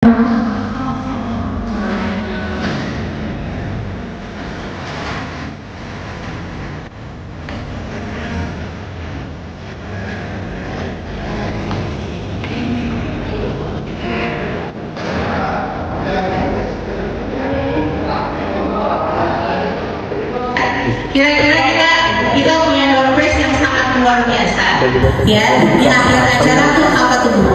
Kira-kira kita punya door prize yang sangat luar biasa. Ya, di akhir acara tuh apa tuh Bu?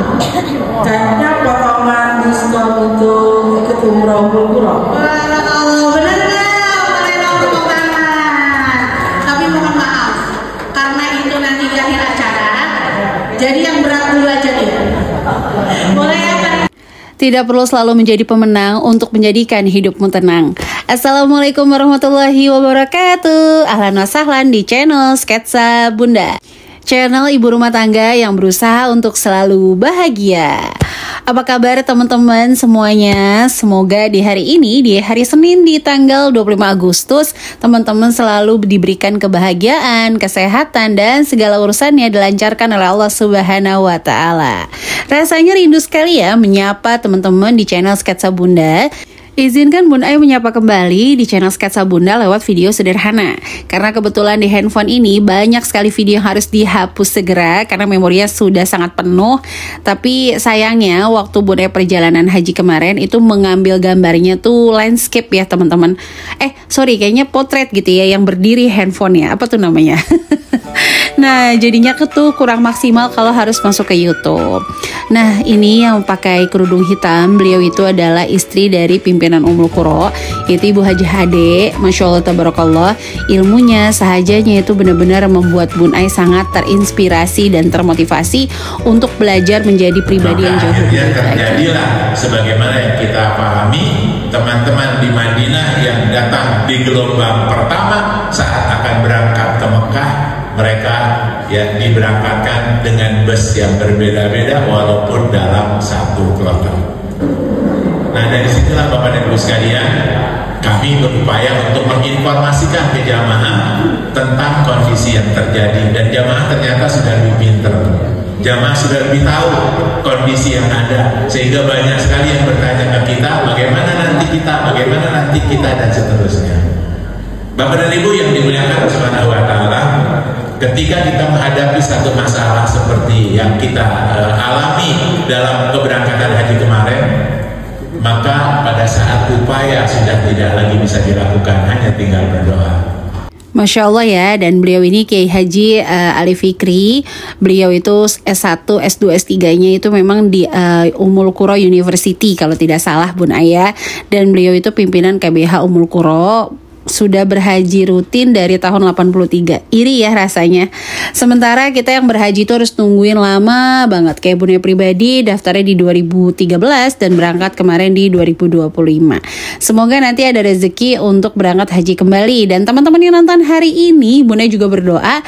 Kayaknya potongan diskon untuk ikut umroh Umul-Qura. Allah, benar nggak? Boleh dong tepuk tangan. Tapi mohon maaf, karena itu nanti di akhir acara, jadi yang berat dulu aja nih. Boleh ya Pak? Tidak perlu selalu menjadi pemenang untuk menjadikan hidupmu tenang. Assalamualaikum warahmatullahi wabarakatuh. Ahlan wa sahlan di channel Sketsa Bunda, channel ibu rumah tangga yang berusaha untuk selalu bahagia. Apa kabar teman-teman semuanya? Semoga di hari ini, di hari Senin di tanggal 25 Agustus, teman-teman selalu diberikan kebahagiaan, kesehatan, dan segala urusannya dilancarkan oleh Allah Subhanahu wa Ta'ala. Rasanya rindu sekali ya menyapa teman-teman di channel Sketsa Bunda. Izinkan Bun Ai menyapa kembali di channel Sketsa Bunda lewat video sederhana. Karena kebetulan di handphone ini banyak sekali video yang harus dihapus segera karena memorinya sudah sangat penuh. Tapi sayangnya waktu Bun Ai perjalanan haji kemarin itu mengambil gambarnya tuh landscape ya teman-teman. Kayaknya potret gitu ya yang berdiri handphonenya. Apa tuh namanya? Nah jadinya tuh kurang maksimal kalau harus masuk ke YouTube. Nah ini yang pakai kerudung hitam, beliau itu adalah istri dari pimpinan Umul-Qura, yaitu Ibu Haji Hade. Masya Allah tabarakallah, ilmunya sahajanya itu benar-benar membuat Bun Ai sangat terinspirasi dan termotivasi untuk belajar menjadi pribadi yang jauh lebih baik. Terjadilah sebagaimana yang kita pahami, teman-teman di Madinah yang datang di gelombang pertama saat akan berangkat ke Mekah, mereka ya diberangkatkan dengan bus yang berbeda-beda walaupun dalam satu kloter. Nah dari situlah Bapak dan Ibu sekalian, kami berupaya untuk menginformasikan ke jamaah tentang kondisi yang terjadi, dan jamaah ternyata sudah lebih pintar. Jamaah sudah lebih tahu kondisi yang ada, sehingga banyak sekali yang bertanya ke kita, bagaimana nanti kita dan seterusnya. Bapak dan Ibu yang dimuliakan Subhanahu wa Ta'ala, ketika kita menghadapi satu masalah seperti yang kita alami dalam keberangkatan haji kemarin, maka pada saat upaya sudah tidak lagi bisa dilakukan, hanya tinggal berdoa. Masya Allah ya, dan beliau ini Kiai Haji Ali Fikri. Beliau itu S1, S2, S3-nya itu memang di Umul-Qura University kalau tidak salah Bun Ayah. Dan beliau itu pimpinan KBH Umul-Qura, sudah berhaji rutin dari tahun 83. Iri ya rasanya. Sementara kita yang berhaji itu harus nungguin lama banget. Kayak Bun Ai pribadi daftarnya di 2013 dan berangkat kemarin di 2025. Semoga nanti ada rezeki untuk berangkat haji kembali. Dan teman-teman yang nonton hari ini, Bun Ai juga berdoa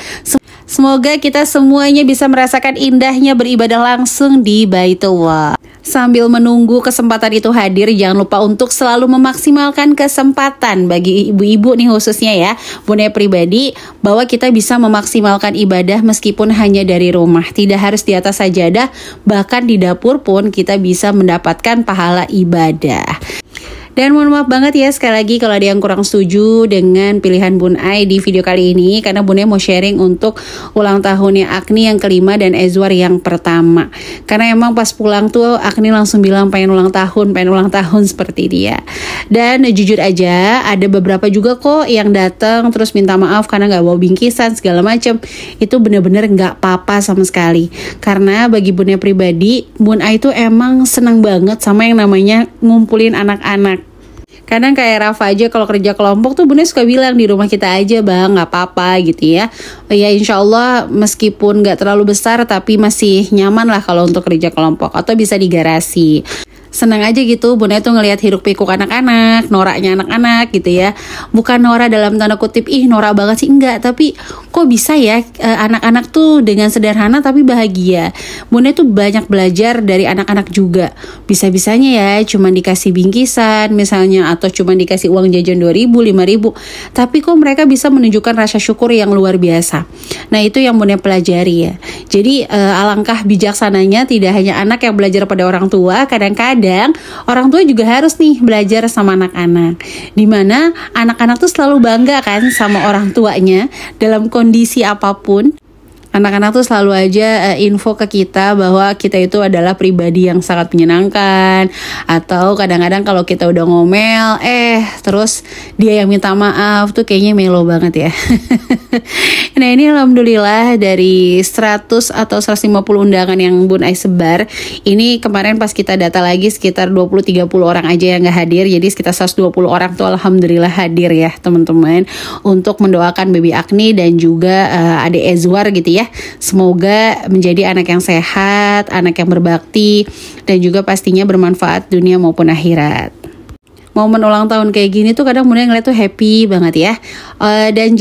semoga kita semuanya bisa merasakan indahnya beribadah langsung di Baitullah. Sambil menunggu kesempatan itu hadir, jangan lupa untuk selalu memaksimalkan kesempatan bagi ibu-ibu nih khususnya ya, Bun Ai pribadi, bahwa kita bisa memaksimalkan ibadah meskipun hanya dari rumah. Tidak harus di atas sajadah, bahkan di dapur pun kita bisa mendapatkan pahala ibadah. Dan mohon maaf banget ya sekali lagi kalau ada yang kurang setuju dengan pilihan Bun Ai di video kali ini, karena Bun Ai mau sharing untuk ulang tahunnya Agni yang kelima dan Ezwar yang pertama. Karena emang pas pulang tuh Agni langsung bilang pengen ulang tahun seperti dia. Dan jujur aja ada beberapa juga kok yang datang terus minta maaf karena gak bawa bingkisan segala macam. Itu bener-bener gak apa-apa sama sekali. Karena bagi Bun Ai pribadi, Bun Ai itu emang senang banget sama yang namanya ngumpulin anak-anak. Kadang kayak Rafa aja kalau kerja kelompok tuh Bun Ai suka bilang di rumah kita aja bang, gak apa-apa gitu ya. Ya insya Allah meskipun gak terlalu besar tapi masih nyaman lah kalau untuk kerja kelompok atau bisa di garasi. Senang aja gitu Bun Ai tuh ngelihat hiruk pikuk anak-anak, noraknya anak-anak gitu ya. Bukan norak dalam tanda kutip norak banget sih, enggak, tapi kok bisa ya anak-anak tuh dengan sederhana tapi bahagia. Bun Ai tuh banyak belajar dari anak-anak juga. Bisa-bisanya ya cuma dikasih bingkisan misalnya, atau cuma dikasih uang jajan 2.000, 5.000, tapi kok mereka bisa menunjukkan rasa syukur yang luar biasa. Nah itu yang Bun Ai pelajari ya. Jadi alangkah bijaksananya tidak hanya anak yang belajar pada orang tua, kadang-kadang kadang orang tua juga harus nih belajar sama anak-anak, dimana anak-anak tuh selalu bangga kan sama orang tuanya dalam kondisi apapun. Anak-anak tuh selalu aja info ke kita bahwa kita itu adalah pribadi yang sangat menyenangkan. Atau kadang-kadang kalau kita udah ngomel, terus dia yang minta maaf tuh kayaknya melo banget ya. Nah ini alhamdulillah dari 100 atau 150 undangan yang Bun Ai sebar, ini kemarin pas kita data lagi sekitar 20-30 orang aja yang gak hadir. Jadi sekitar 120 orang tuh alhamdulillah hadir ya teman-teman, untuk mendoakan baby Agni dan juga adik Ezwar gitu ya. Semoga menjadi anak yang sehat, anak yang berbakti, dan juga pastinya bermanfaat dunia maupun akhirat. Momen ulang tahun kayak gini tuh kadang mulai ngeliat tuh happy banget ya. Dan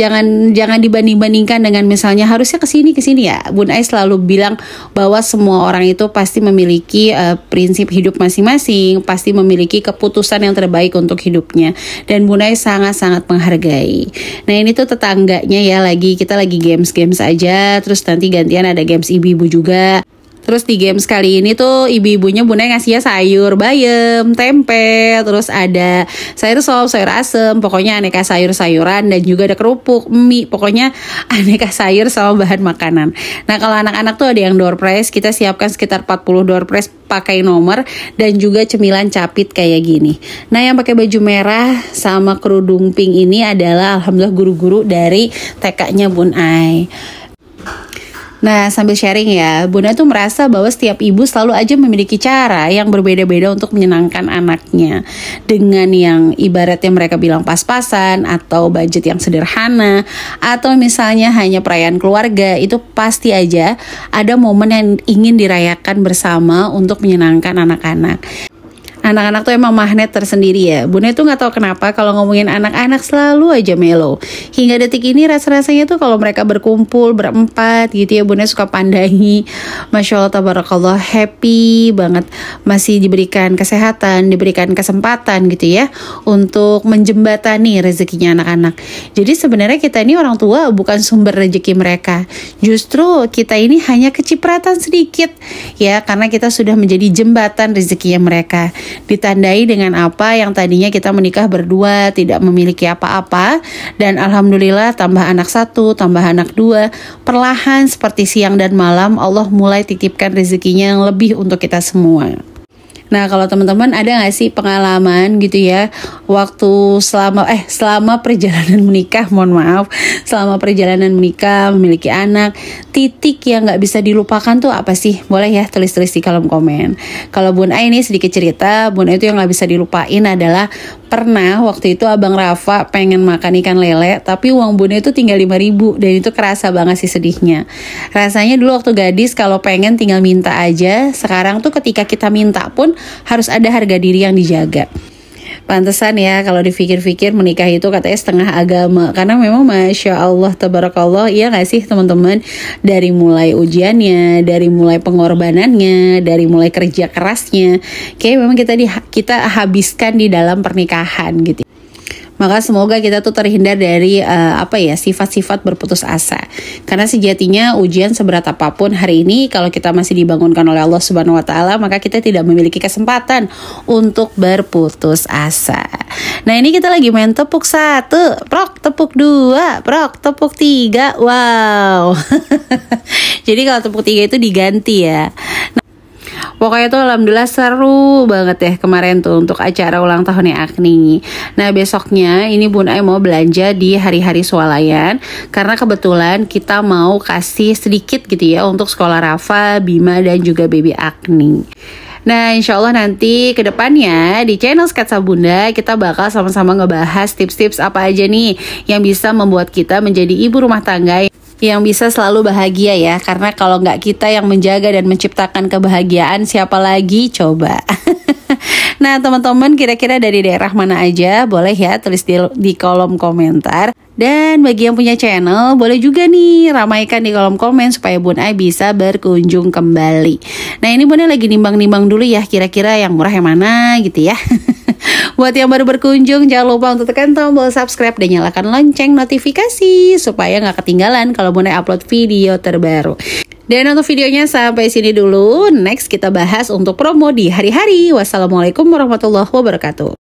jangan dibanding-bandingkan dengan misalnya harusnya kesini ya. Bun Ai selalu bilang bahwa semua orang itu pasti memiliki prinsip hidup masing-masing, pasti memiliki keputusan yang terbaik untuk hidupnya. Dan Bun Ai sangat-sangat menghargai. Nah ini tuh tetangganya ya, kita lagi games aja, terus nanti gantian ada games ibu-ibu juga. Terus di games kali ini tuh ibu-ibunya Bun Ai ngasihnya sayur bayam, tempe, terus ada sayur sop, sayur asem, pokoknya aneka sayur-sayuran, dan juga ada kerupuk, mie, pokoknya aneka sayur sama bahan makanan. Nah kalau anak-anak tuh ada yang door prize, kita siapkan sekitar 40 door prize pakai nomor, dan juga cemilan capit kayak gini. Nah yang pakai baju merah sama kerudung pink ini adalah alhamdulillah guru-guru dari TK-nya Bun Ai. Nah sambil sharing ya, Bunda tuh merasa bahwa setiap ibu selalu aja memiliki cara yang berbeda-beda untuk menyenangkan anaknya. Dengan yang ibaratnya mereka bilang pas-pasan, atau budget yang sederhana, atau misalnya hanya perayaan keluarga, itu pasti aja ada momen yang ingin dirayakan bersama untuk menyenangkan anak-anak. Anak-anak tuh emang magnet tersendiri ya. Bunda tuh gak tahu kenapa kalau ngomongin anak-anak selalu aja melo. Hingga detik ini rasa-rasanya tuh kalau mereka berkumpul berempat gitu ya, Bunda suka pandangi. Masya Allah tabarakallah, happy banget. Masih diberikan kesehatan, diberikan kesempatan gitu ya, untuk menjembatani rezekinya anak-anak. Jadi sebenarnya kita ini orang tua bukan sumber rezeki mereka. Justru kita ini hanya kecipratan sedikit ya, karena kita sudah menjadi jembatan rezekinya mereka. Ditandai dengan apa yang tadinya kita menikah berdua tidak memiliki apa-apa, dan alhamdulillah tambah anak 1, tambah anak 2, perlahan seperti siang dan malam Allah mulai titipkan rezekinya yang lebih untuk kita semua. Nah kalau teman-teman ada gak sih pengalaman gitu ya, waktu selama perjalanan menikah, selama perjalanan menikah, memiliki anak, titik yang gak bisa dilupakan tuh apa sih? Boleh ya tulis-tulis di kolom komen. Kalau Bun Ai ini sedikit cerita, Bun Ai itu yang gak bisa dilupain adalah pernah waktu itu Abang Rafa pengen makan ikan lele, tapi uang Bun Ai itu tinggal 5.000, dan itu kerasa banget sih sedihnya. Rasanya dulu waktu gadis kalau pengen tinggal minta aja, sekarang tuh ketika kita minta pun harus ada harga diri yang dijaga. Pantesan ya kalau dipikir-pikir menikah itu katanya setengah agama, karena memang Masya Allah tabarakallah, iya gak sih teman-teman, dari mulai ujiannya, dari mulai pengorbanannya, dari mulai kerja kerasnya, kayak memang kita habiskan di dalam pernikahan gitu. Maka semoga kita tuh terhindar dari sifat-sifat berputus asa. Karena sejatinya ujian seberat apapun hari ini, kalau kita masih dibangunkan oleh Allah Subhanahu wa taala, maka kita tidak memiliki kesempatan untuk berputus asa. Nah, ini kita lagi main tepuk 1, prok, tepuk 2, prok, tepuk 3. Wow. Jadi kalau tepuk 3 itu diganti ya. Pokoknya tuh alhamdulillah seru banget ya kemarin tuh untuk acara ulang tahunnya Agni. Nah besoknya ini Bun Ai mau belanja di hari-hari swalayan, karena kebetulan kita mau kasih sedikit gitu ya untuk sekolah Rafa, Bima, dan juga baby Agni. Nah insya Allah nanti ke depannya di channel Sketsa Bunda kita bakal sama-sama ngebahas tips-tips apa aja nih yang bisa membuat kita menjadi ibu rumah tangga yang bisa selalu bahagia ya. Karena kalau nggak kita yang menjaga dan menciptakan kebahagiaan, siapa lagi coba. Nah teman-teman kira-kira dari daerah mana aja, boleh ya tulis di kolom komentar. Dan bagi yang punya channel, boleh juga nih ramaikan di kolom komen supaya Bun Ai bisa berkunjung kembali. Nah ini Bun Ai lagi nimbang-nimbang dulu ya, kira-kira yang murah yang mana gitu ya. Buat yang baru berkunjung, jangan lupa untuk tekan tombol subscribe dan nyalakan lonceng notifikasi supaya nggak ketinggalan kalau Bun Ai upload video terbaru. Dan untuk videonya sampai sini dulu. Next kita bahas untuk promo di hari-hari. Wassalamualaikum warahmatullahi wabarakatuh.